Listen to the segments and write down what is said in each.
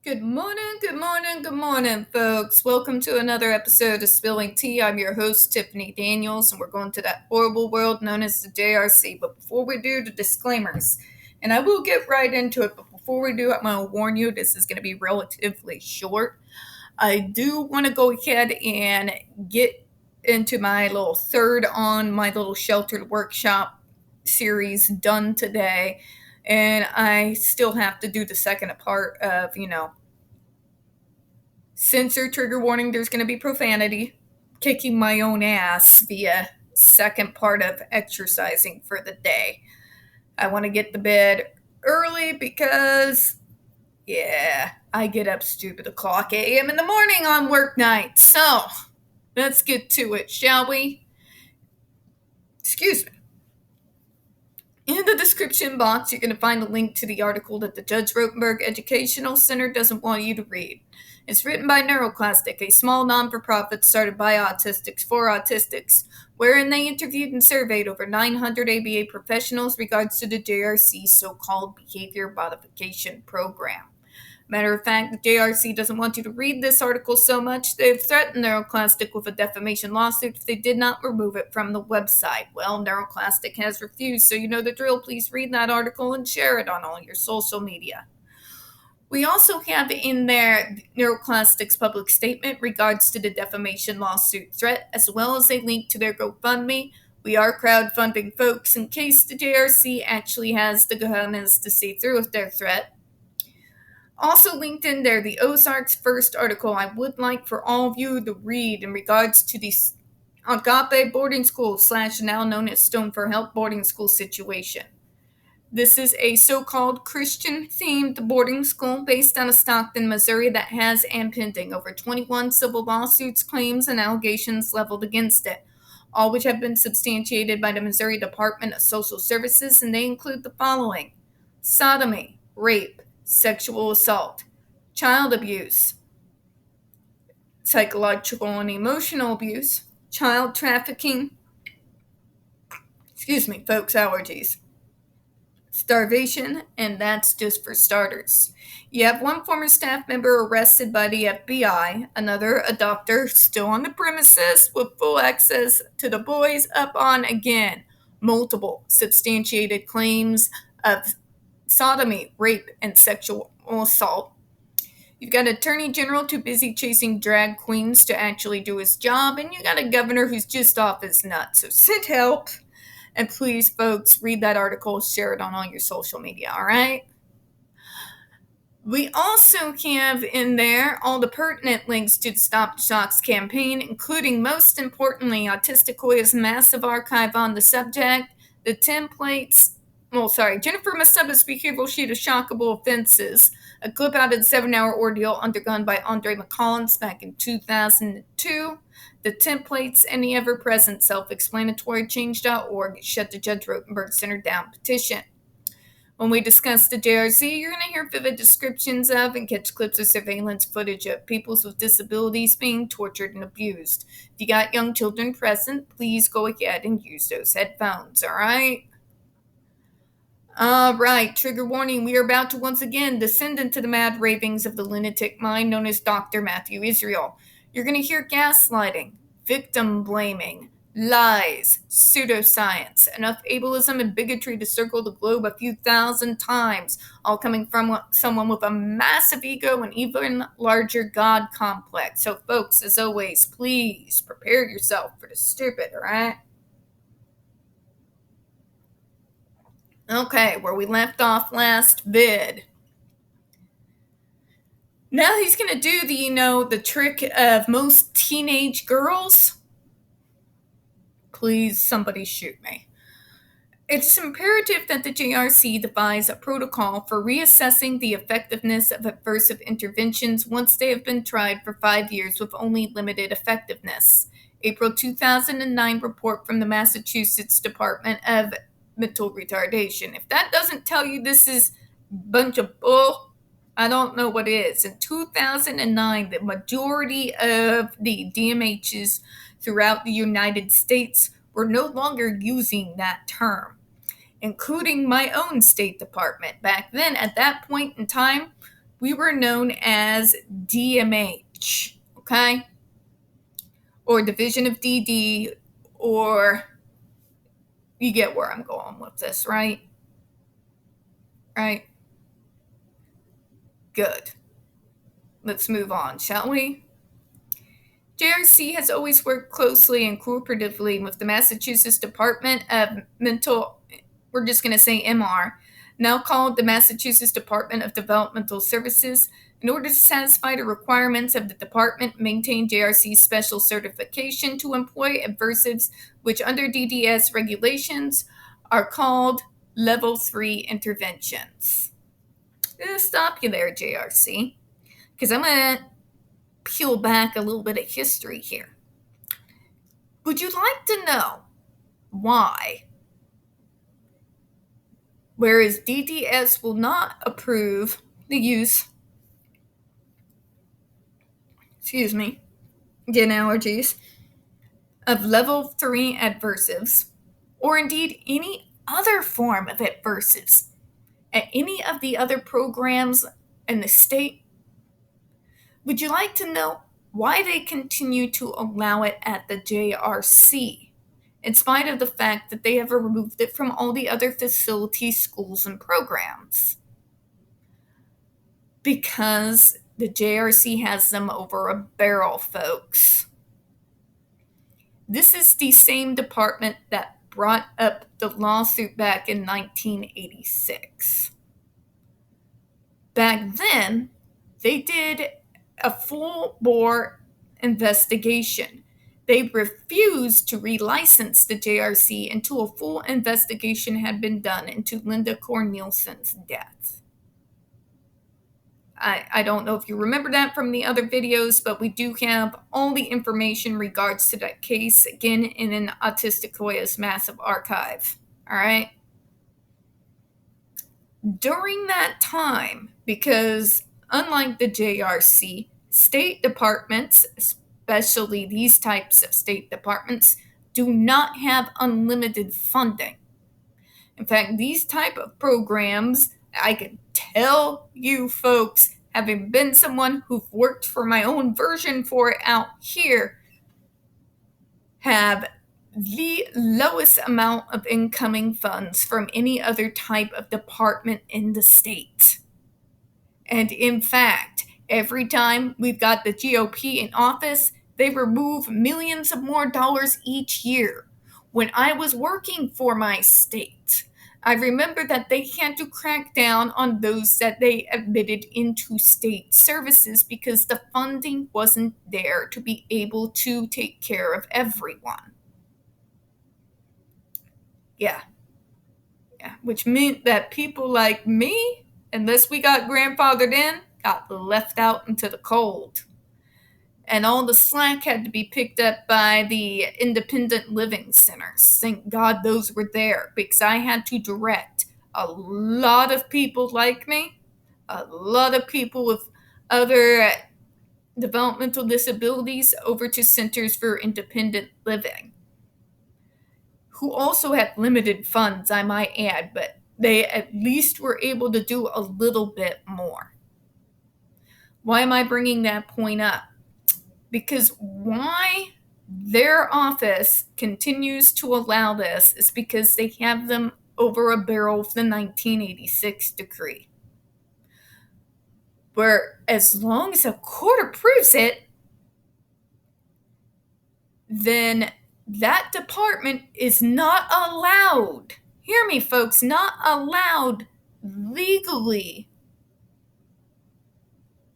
Good morning, good morning, good morning, folks. Welcome to another episode of Spilling Tea. I'm your host, Tiffany Daniels, and we're going to that horrible world known as the JRC. But before we do, the disclaimers, and I will get right into it, but before we do, I'm going to warn you this is going to be relatively short. I do want to go ahead and get into my little third on my little sheltered workshop series done today. And I still have to do the second part of, censor trigger warning, there's going to be profanity, kicking my own ass via second part of exercising for the day. I want to get to bed early because, yeah, I get up stupid o'clock a.m. in the morning on work night. So, let's get to it, shall we? Excuse me. In the description box, you're going to find a link to the article that the Judge Rotenberg Educational Center doesn't want you to read. It's written by NeuroClastic, a small non-for-profit started by autistics for autistics, wherein they interviewed and surveyed over 900 ABA professionals regards to the JRC's so-called behavior modification program. Matter of fact, the JRC doesn't want you to read this article so much, they've threatened NeuroClastic with a defamation lawsuit if they did not remove it from the website. Well, NeuroClastic has refused, so you know the drill. Please read that article and share it on all your social media. We also have in there NeuroClastic's public statement regards to the defamation lawsuit threat, as well as a link to their GoFundMe. We are crowdfunding, folks, in case the JRC actually has the cojones to see through with their threat. Also linked in there, the Ozarks first article I would like for all of you to read in regards to the Agape boarding school / now known as Stone for Help boarding school situation. This is a so-called Christian-themed boarding school based out of Stockton, Missouri that has and pending over 21 civil lawsuits, claims, and allegations leveled against it, all which have been substantiated by the Missouri Department of Social Services, and they include the following: sodomy, rape, sexual assault, child abuse, psychological and emotional abuse, child trafficking, folks, allergies, starvation, and that's just for starters. You have one former staff member arrested by the FBI, another, a doctor, still on the premises with full access to the boys, up on, again, multiple substantiated claims of sodomy, rape, and sexual assault. You've got an attorney general too busy chasing drag queens to actually do his job, and you got a governor who's just off his nuts. So send help. And please, folks, read that article, share it on all your social media, all right? We also have in there all the pertinent links to the Stop the Shocks campaign, including, most importantly, Autistic massive archive on the subject, the templates, Jennifer Mastuba's behavioral sheet of shockable offenses, a clip out of the 7-hour ordeal undergone by Andre McCollins back in 2002, the templates, and the ever-present self-explanatory change.org shut the Judge Rotenberg Center down petition. When we discuss the JRC, you're going to hear vivid descriptions of and catch clips of surveillance footage of people with disabilities being tortured and abused. If you got young children present, please go ahead and use those headphones, all right? All right, trigger warning. We are about to once again descend into the mad ravings of the lunatic mind known as Dr. Matthew Israel. You're going to hear gaslighting, victim blaming, lies, pseudoscience, enough ableism and bigotry to circle the globe a few thousand times, all coming from someone with a massive ego and even larger God complex. So, folks, as always, please prepare yourself for the stupid, all right? Okay, where we left off last vid. Now he's going to do the trick of most teenage girls. Please, somebody shoot me. It's imperative that the JRC devise a protocol for reassessing the effectiveness of aversive interventions once they have been tried for 5 years with only limited effectiveness. April 2009 report from the Massachusetts Department of Mental Retardation. If that doesn't tell you this is a bunch of bull, I don't know what is. In 2009, the majority of the DMHs throughout the United States were no longer using that term, including my own State Department. Back then, at that point in time, we were known as DMH, okay? Or Division of DD, or you get where I'm going with this, right? Right? Good. Let's move on, shall we? JRC has always worked closely and cooperatively with the Massachusetts Department of Mental, we're just going to say MR, now called the Massachusetts Department of Developmental Services, in order to satisfy the requirements of the department, maintain JRC's special certification to employ aversives, which under DDS regulations are called Level 3 interventions. I'm going to stop you there, JRC, because I'm going to peel back a little bit of history here. Would you like to know why? Whereas DDS will not approve the use, getting allergies, of level 3 adversives, or indeed any other form of adversives at any of the other programs in the state, would you like to know why they continue to allow it at the JRC, in spite of the fact that they have removed it from all the other facilities, schools, and programs? Because the JRC has them over a barrel, folks. This is the same department that brought up the lawsuit back in 1986. Back then, they did a full-bore investigation. They refused to relicense the JRC until a full investigation had been done into Linda Corneliussen's death. I don't know if you remember that from the other videos, but we do have all the information in regards to that case, again, in an Autistic Hoya's massive archive. All right? During that time, because unlike the JRC, state departments, especially these types of state departments, do not have unlimited funding. In fact, these type of programs, I can tell you folks, having been someone who've worked for my own version for it out here, have the lowest amount of incoming funds from any other type of department in the state. And in fact, every time we've got the GOP in office, they remove millions of more dollars each year. When I was working for my state, I remember that they had to crack down on those that they admitted into state services because the funding wasn't there to be able to take care of everyone. Yeah, which meant that people like me, unless we got grandfathered in, got left out into the cold. And all the slack had to be picked up by the independent living centers. Thank God those were there, because I had to direct a lot of people like me, a lot of people with other developmental disabilities over to centers for independent living, who also had limited funds, I might add, but they at least were able to do a little bit more. Why am I bringing that point up? Because why their office continues to allow this is because they have them over a barrel of the 1986 decree, where as long as a court approves it, then that department is not allowed, hear me folks, not allowed legally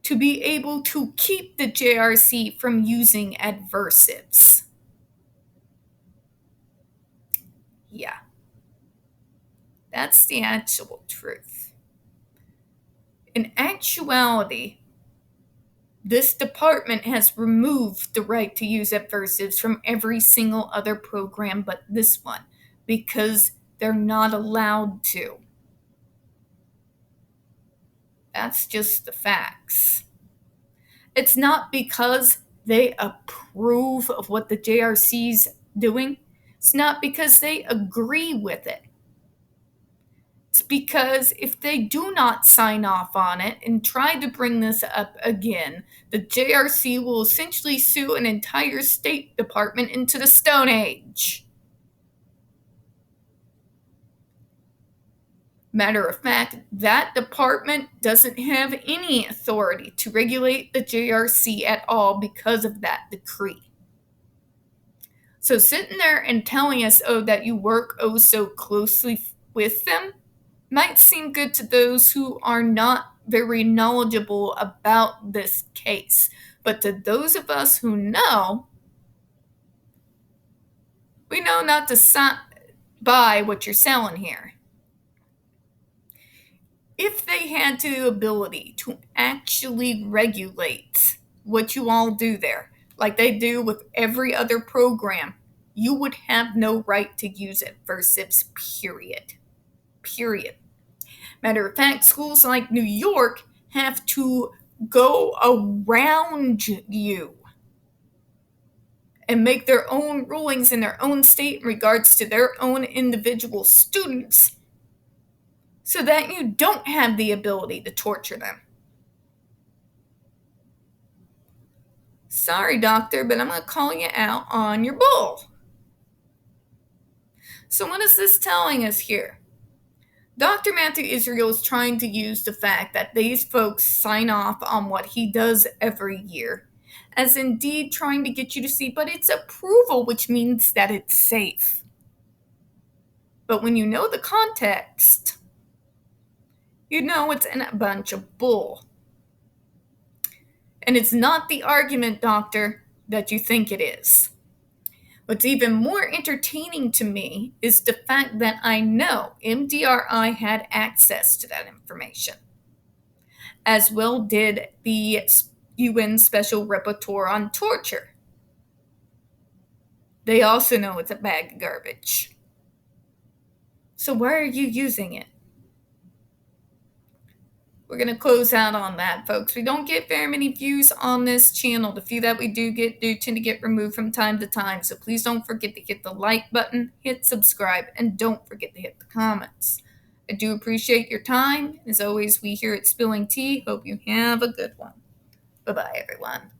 to be able to keep the JRC from using adversives. Yeah, that's the actual truth. In actuality, this department has removed the right to use adversives from every single other program but this one, because they're not allowed to. That's just the facts. It's not because they approve of what the JRC's doing. It's not because they agree with it. It's It's because if they do not sign off on it and try to bring this up again, the JRC will essentially sue an entire state department into the Stone Age. Matter of fact, that department doesn't have any authority to regulate the JRC at all because of that decree. So sitting there and telling us, oh, that you work oh so closely with them might seem good to those who are not very knowledgeable about this case. But to those of us who know, we know not to buy what you're selling here. If they had the ability to actually regulate what you all do there, like they do with every other program, you would have no right to use it for SIPs, period. Period. Matter of fact, schools like New York have to go around you and make their own rulings in their own state in regards to their own individual students so that you don't have the ability to torture them. Sorry, doctor, but I'm going to call you out on your bull. So what is this telling us here? Dr. Matthew Israel is trying to use the fact that these folks sign off on what he does every year as indeed trying to get you to see, but it's approval, which means that it's safe. But when you know the context, you know it's a bunch of bull. And it's not the argument, doctor, that you think it is. What's even more entertaining to me is the fact that I know MDRI had access to that information, as well did the UN Special Rapporteur on Torture. They also know it's a bag of garbage. So why are you using it? We're going to close out on that, folks. We don't get very many views on this channel. The few that we do tend to get removed from time to time. So please don't forget to hit the like button, hit subscribe, and don't forget to hit the comments. I do appreciate your time. As always, we here at Spilling Tea hope you have a good one. Bye-bye, everyone.